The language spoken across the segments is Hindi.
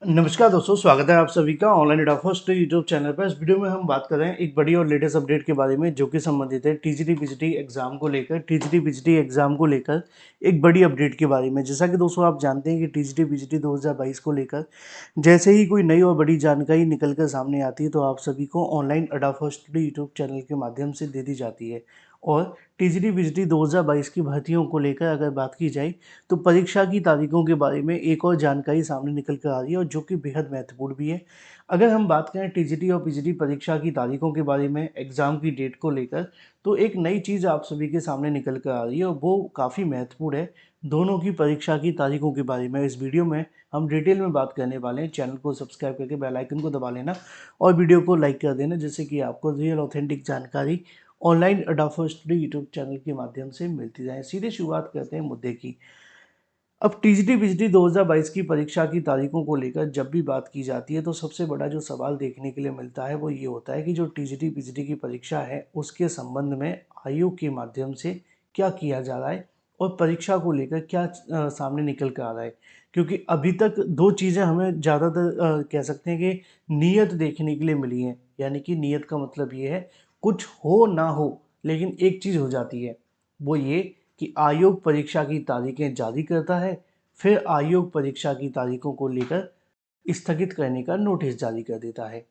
नमस्कार दोस्तों, स्वागत है आप सभी का ऑनलाइन एडा फर्स्ट यूट्यूब चैनल पर। इस वीडियो में हम बात कर रहे हैं एक बड़ी और लेटेस्ट अपडेट के बारे में जो कि संबंधित है टीजीटी पीजीटी एग्जाम को लेकर। टीजीटी पीजीटी एग्जाम को लेकर एक बड़ी अपडेट के बारे में। जैसा कि दोस्तों आप जानते हैं कि टीजीटी पीजीटी 2022 को लेकर जैसे ही कोई नई और बड़ी जानकारी निकल कर सामने आती है तो आप सभी को ऑनलाइन एडा फर्स्ट यूट्यूब चैनल के माध्यम से दे दी जाती है। और टीजीटी पीजीटी 2022 की भर्तियों को लेकर अगर बात की जाए तो परीक्षा की तारीखों के बारे में एक और जानकारी सामने निकल कर आ रही है और जो कि बेहद महत्वपूर्ण भी है। अगर हम बात करें टीजीटी और पीजीटी परीक्षा की तारीखों के बारे में, एग्ज़ाम की डेट को लेकर, तो एक नई चीज़ आप सभी के सामने निकल कर आ रही है और वो काफ़ी महत्वपूर्ण है। दोनों की परीक्षा की तारीखों के बारे में इस वीडियो में हम डिटेल में बात करने वाले हैं। चैनल को सब्सक्राइब करके बेल आइकन को दबा लेना और वीडियो को लाइक कर देना, जिससे कि आपको रियल ऑथेंटिक जानकारी ऑनलाइन अडा फर्स्ट यूट्यूब चैनल के माध्यम से मिलती जाए। सीधे शुरुआत करते हैं मुद्दे की। अब टीजीटी पीजीटी 2022 की परीक्षा की तारीखों को लेकर जब भी बात की जाती है तो सबसे बड़ा जो सवाल देखने के लिए मिलता है वो ये होता है कि जो टीजीटी पीजीटी की परीक्षा है उसके संबंध में आयोग के माध्यम से क्या किया जा रहा है और परीक्षा को लेकर क्या सामने निकल कर आ रहा है। क्योंकि अभी तक दो चीज़ें हमें ज़्यादातर कह सकते हैं कि नियत देखने के लिए मिली हैं। यानी कि नियत का मतलब ये है कुछ हो ना हो लेकिन एक चीज़ हो जाती है, वो ये कि आयोग परीक्षा की तारीखें जारी करता है, फिर आयोग परीक्षा की तारीखों को लेकर स्थगित करने का नोटिस जारी कर देता है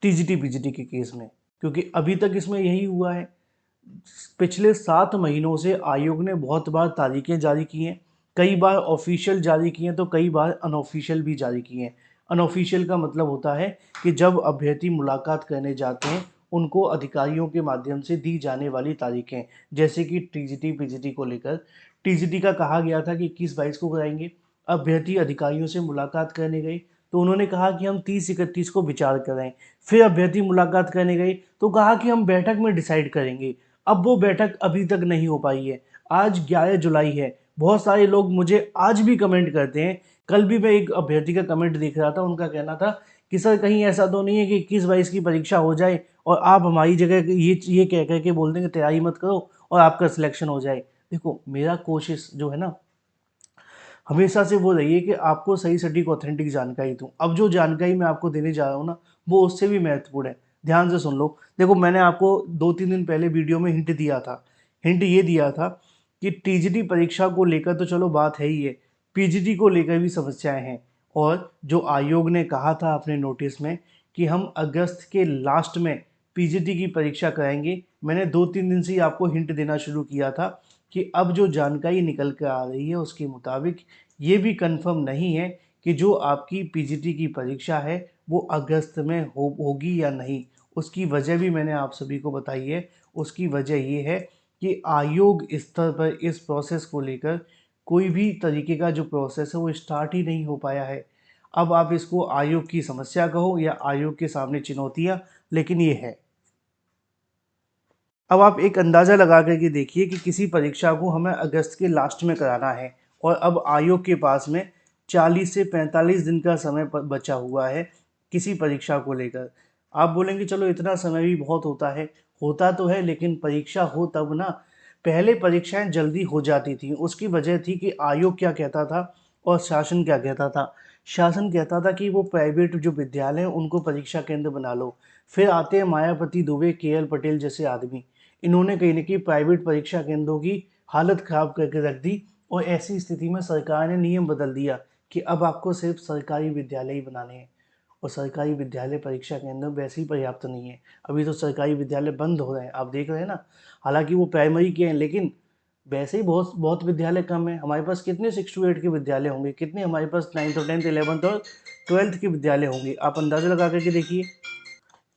टीजीटी पीजीटी के केस में। क्योंकि अभी तक इसमें यही हुआ है। पिछले 7 महीनों से आयोग ने बहुत बार तारीखें जारी की हैं। कई बार ऑफिशियल जारी की हैं तो कई बार अनऑफिशियल भी जारी की हैं। अनऑफिशियल का मतलब होता है कि जब अभ्यर्थी मुलाकात करने जाते हैं उनको अधिकारियों के माध्यम से दी जाने वाली तारीखें, जैसे कि टीजीटी पीजीटी को लेकर टीजीटी का कहा गया था कि 21-22 को कराएंगे। अभ्यर्थी अधिकारियों से मुलाकात करने गए तो उन्होंने कहा कि हम 30-31 को विचार करें। फिर अभ्यर्थी मुलाकात करने गए तो कहा कि हम बैठक में डिसाइड करेंगे। अब वो बैठक अभी तक नहीं हो पाई है। आज 11 जुलाई है। बहुत सारे लोग मुझे आज भी कमेंट करते हैं। कल भी मैं एक अभ्यर्थी का कमेंट देख रहा था, उनका कहना था कि सर कहीं ऐसा तो नहीं है कि 21-22 की परीक्षा हो जाए और आप हमारी जगह ये कह कर के बोल देंगे तैयारी मत करो और आपका सिलेक्शन हो जाए। देखो, मेरा कोशिश जो है ना हमेशा से वो रही है कि आपको सही सटीक ऑथेंटिक जानकारी दूँ। अब जो जानकारी मैं आपको देने जा रहा हूँ ना, वो उससे भी महत्वपूर्ण है। ध्यान से सुन लो। देखो, मैंने आपको 2-3 दिन पहले वीडियो में हिंट दिया था। हिंट ये दिया था कि टीजीटी परीक्षा को लेकर तो चलो बात है ही है, पीजीटी को लेकर भी समस्याएँ हैं। और जो आयोग ने कहा था अपने नोटिस में कि हम अगस्त के लास्ट में पीजीटी की परीक्षा कराएँगे, मैंने 2-3 दिन से ही आपको हिंट देना शुरू किया था कि अब जो जानकारी निकल कर आ रही है उसके मुताबिक ये भी कंफर्म नहीं है कि जो आपकी पीजीटी की परीक्षा है वो अगस्त में होगी या नहीं। उसकी वजह भी मैंने आप सभी को बताई है। उसकी वजह ये है कि आयोग स्तर पर इस प्रोसेस को लेकर कोई भी तरीके का जो प्रोसेस है वो स्टार्ट ही नहीं हो पाया है। अब आप इसको आयोग की समस्या कहो या आयोग के सामने चुनौतियाँ, लेकिन ये है। अब आप एक अंदाज़ा लगा करके देखिए कि किसी परीक्षा को हमें अगस्त के लास्ट में कराना है और अब आयोग के पास में 40 से 45 दिन का समय बचा हुआ है किसी परीक्षा को लेकर। आप बोलेंगे चलो इतना समय भी बहुत होता तो है, लेकिन परीक्षा हो तब ना। पहले परीक्षाएं जल्दी हो जाती थी, उसकी वजह थी कि आयोग क्या कहता था और शासन क्या कहता था। शासन कहता था कि वो प्राइवेट जो विद्यालय हैं उनको परीक्षा केंद्र बना लो। फिर आते हैं मायावती दुबे, केएल पटेल जैसे आदमी। इन्होंने कहीं न कहीं प्राइवेट परीक्षा केंद्रों की हालत ख़राब करके रख दी और ऐसी स्थिति में सरकार ने नियम बदल दिया कि अब आपको सिर्फ सरकारी विद्यालय ही बनाने हैं। और सरकारी विद्यालय परीक्षा केंद्र वैसे ही पर्याप्त नहीं है। अभी तो सरकारी विद्यालय बंद हो रहे हैं, आप देख रहे हैं ना। हालांकि वो प्राइमरी के हैं, लेकिन वैसे ही बहुत बहुत विद्यालय कम है। हमारे पास कितने 6 to 8 के विद्यालय होंगे, कितने हमारे पास 9th और 10th 11th और 12th के विद्यालय होंगे। आप अंदाज़ा लगा करके देखिए।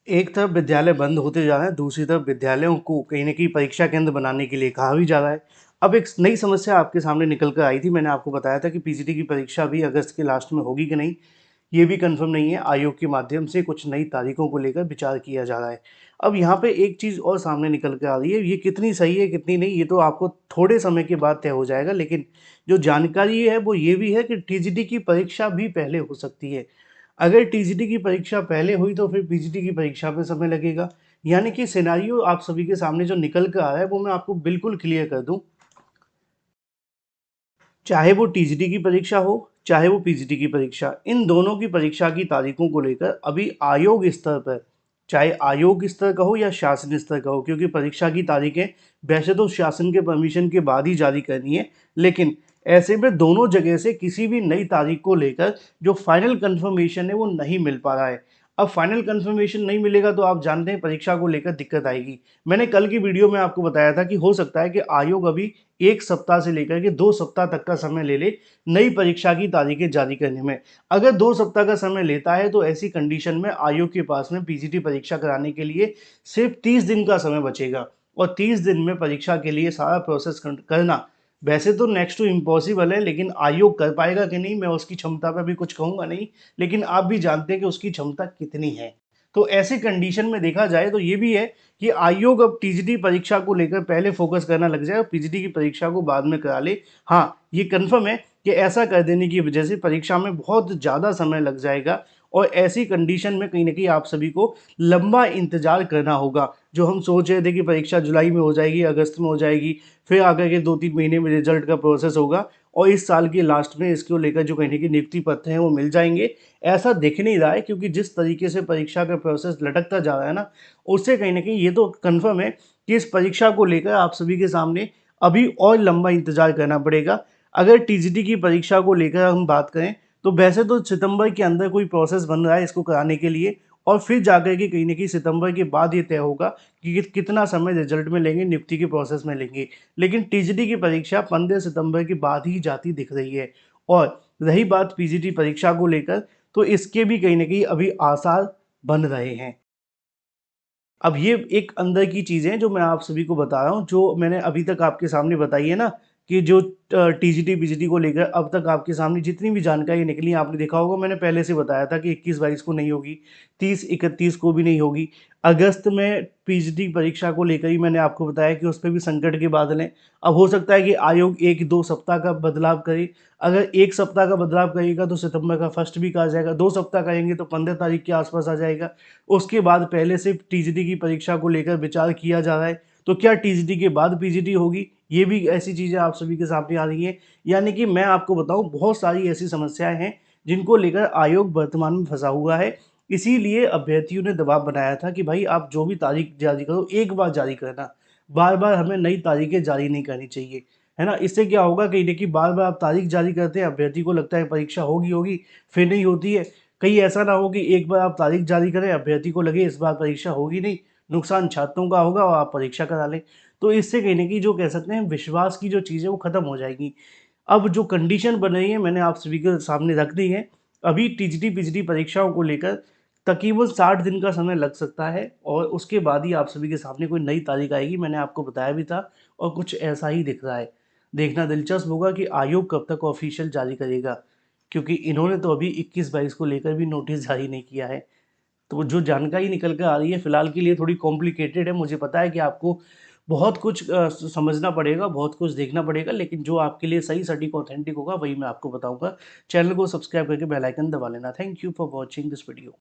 एक तरफ विद्यालय बंद होते जा रहे हैं, दूसरी तरफ विद्यालयों को कहीं न कहीं परीक्षा केंद्र बनाने के लिए कहा भी जा रहा है। अब एक नई समस्या आपके सामने निकल कर आई थी। मैंने आपको बताया था कि पीजीटी की परीक्षा भी अगस्त के लास्ट में होगी कि नहीं, ये भी कंफर्म नहीं है। आयोग के माध्यम से कुछ नई तारीखों को लेकर विचार किया जा रहा है। अब यहाँ पे एक चीज़ और सामने निकल कर आ रही है, ये कितनी सही है कितनी नहीं ये तो आपको थोड़े समय के बाद तय हो जाएगा। लेकिन जो जानकारी है वो ये भी है कि टीजीटी की परीक्षा भी पहले हो सकती है। अगर टीजीटी की परीक्षा पहले हुई तो फिर पीजीटी की परीक्षा पे समय लगेगा। यानी कि सिनेरियो आप सभी के सामने जो निकल कर आ रहा है वो मैं आपको बिल्कुल क्लियर कर दूं। चाहे वो टीजीटी की परीक्षा हो, चाहे वो पीजीटी की परीक्षा, इन दोनों की परीक्षा की तारीखों को लेकर अभी आयोग स्तर पर, चाहे आयोग स्तर का हो या शासन स्तर का हो, क्योंकि परीक्षा की तारीखें वैसे तो शासन के परमिशन के बाद ही जारी करनी है, लेकिन ऐसे में दोनों जगह से किसी भी नई तारीख को लेकर जो फाइनल कंफर्मेशन है वो नहीं मिल पा रहा है। अब फाइनल कंफर्मेशन नहीं मिलेगा तो आप जानते हैं परीक्षा को लेकर दिक्कत आएगी। मैंने कल की वीडियो में आपको बताया था कि हो सकता है कि आयोग अभी 1 सप्ताह से लेकर के 2 सप्ताह तक का समय ले ले नई परीक्षा की तारीखें जारी करने में। अगर 2 सप्ताह का समय लेता है तो ऐसी कंडीशन में आयोग के पास में पीजीटी परीक्षा कराने के लिए सिर्फ 30 दिन का समय बचेगा, और 30 दिन में परीक्षा के लिए सारा प्रोसेस करना वैसे तो नेक्स्ट टू इम्पॉसिबल है, लेकिन आयोग कर पाएगा कि नहीं मैं उसकी क्षमता पर भी कुछ कहूँगा नहीं, लेकिन आप भी जानते हैं कि उसकी क्षमता कितनी है। तो ऐसे कंडीशन में देखा जाए तो ये भी है कि आयोग अब टीजीटी परीक्षा को लेकर पहले फोकस करना लग जाए और पीजीटी की परीक्षा को बाद में करा ले। हाँ, ये कन्फर्म है कि ऐसा कर देने की वजह से परीक्षा में बहुत ज़्यादा समय लग जाएगा, और ऐसी कंडीशन में कहीं न कहीं आप सभी को लंबा इंतज़ार करना होगा। जो हम सोच रहे थे कि परीक्षा जुलाई में हो जाएगी, अगस्त में हो जाएगी, फिर आगे के 2-3 महीने में रिजल्ट का प्रोसेस होगा और इस साल के लास्ट में इसको लेकर जो कहीं न कहीं नियुक्ति पत्र हैं वो मिल जाएँगे। ऐसा दिख नहीं रहा है, क्योंकि जिस तरीके से परीक्षा का प्रोसेस लटकता जा रहा है ना, उससे कहीं न कहीं ये तो कन्फर्म है कि इस परीक्षा को लेकर आप सभी के सामने अभी और लंबा इंतज़ार करना पड़ेगा। अगर टीजीटी की परीक्षा को लेकर हम बात करें, तो वैसे तो सितंबर के अंदर कोई प्रोसेस बन रहा है इसको कराने के लिए, और फिर जाकर के कहीं न कहीं सितंबर के बाद ये तय होगा कि कितना समय रिजल्ट में लेंगे, नियुक्ति के प्रोसेस में लेंगे। लेकिन टीजीटी की परीक्षा 15 सितंबर के बाद ही जाती दिख रही है। और रही बात पीजीटी परीक्षा को लेकर, तो इसके भी कहीं न कहीं अभी आसार बन रहे हैं। अब ये एक अंदर की चीज़ें जो मैं आप सभी को बता रहा हूँ, जो मैंने अभी तक आपके सामने बताई है ना, कि जो टीजीटी पीजीटी को लेकर अब तक आपके सामने जितनी भी जानकारी निकली आपने देखा होगा, मैंने पहले से बताया था कि 21-22 को नहीं होगी, 30-31 को भी नहीं होगी। अगस्त में पीजीटी परीक्षा को लेकर ही मैंने आपको बताया कि उस पे भी संकट के बादल हैं। अब हो सकता है कि आयोग 1-2 सप्ताह का बदलाव करे। अगर 1 सप्ताह का बदलाव करेगा तो सितंबर का फर्स्ट वीक आ जाएगा, 2 सप्ताह करेंगे तो 15 तारीख के आसपास आ जाएगा। उसके बाद पहले से टीजीटी की परीक्षा को लेकर विचार किया जा रहा है, तो क्या टीजीटी के बाद पीजीटी होगी? ये भी ऐसी चीज़ें आप सभी के सामने आ रही हैं। यानी कि मैं आपको बताऊँ, बहुत सारी ऐसी समस्याएँ हैं जिनको लेकर आयोग वर्तमान में फँसा हुआ है। इसीलिए अभ्यर्थियों ने दबाव बनाया था कि भाई आप जो भी तारीख जारी करो, एक बार जारी करना। बार-बार हमें नई तारीखें जारी नहीं करनी चाहिए, है ना? इससे क्या होगा, कहीं न कहीं बार-बार आप तारीख जारी करते हैं, अभ्यर्थी को लगता है परीक्षा होगी, फिर नहीं होती है। कहीं ऐसा ना हो कि एक बार आप तारीख जारी करें, अभ्यर्थी को लगे इस बार परीक्षा होगी नहीं, नुकसान छात्रों का होगा और आप परीक्षा करा लें। तो इससे कहीं न कहीं जो कह सकते हैं विश्वास की जो चीज़ है वो खत्म हो जाएगी। अब जो कंडीशन बन रही है मैंने आप सभी के सामने रख दी है। अभी टीजीटी पीजीटी परीक्षाओं को लेकर तकरीबन 60 दिन का समय लग सकता है, और उसके बाद ही आप सभी के सामने कोई नई तारीख आएगी, मैंने आपको बताया भी था, और कुछ ऐसा ही दिख रहा है। देखना दिलचस्प होगा कि आयोग कब तक ऑफ़िशियल जारी करेगा, क्योंकि इन्होंने तो अभी 21-22 को लेकर भी नोटिस जारी नहीं किया है। तो जो जानकारी निकल कर आ रही है फ़िलहाल के लिए थोड़ी कॉम्प्लिकेटेड है। मुझे पता है कि आपको बहुत कुछ समझना पड़ेगा, बहुत कुछ देखना पड़ेगा, लेकिन जो आपके लिए सही, सटीक, ऑथेंटिक होगा वही मैं आपको बताऊँगा। चैनल को सब्सक्राइब करके बेल आइकन दबा लेना। Thank you for watching this video.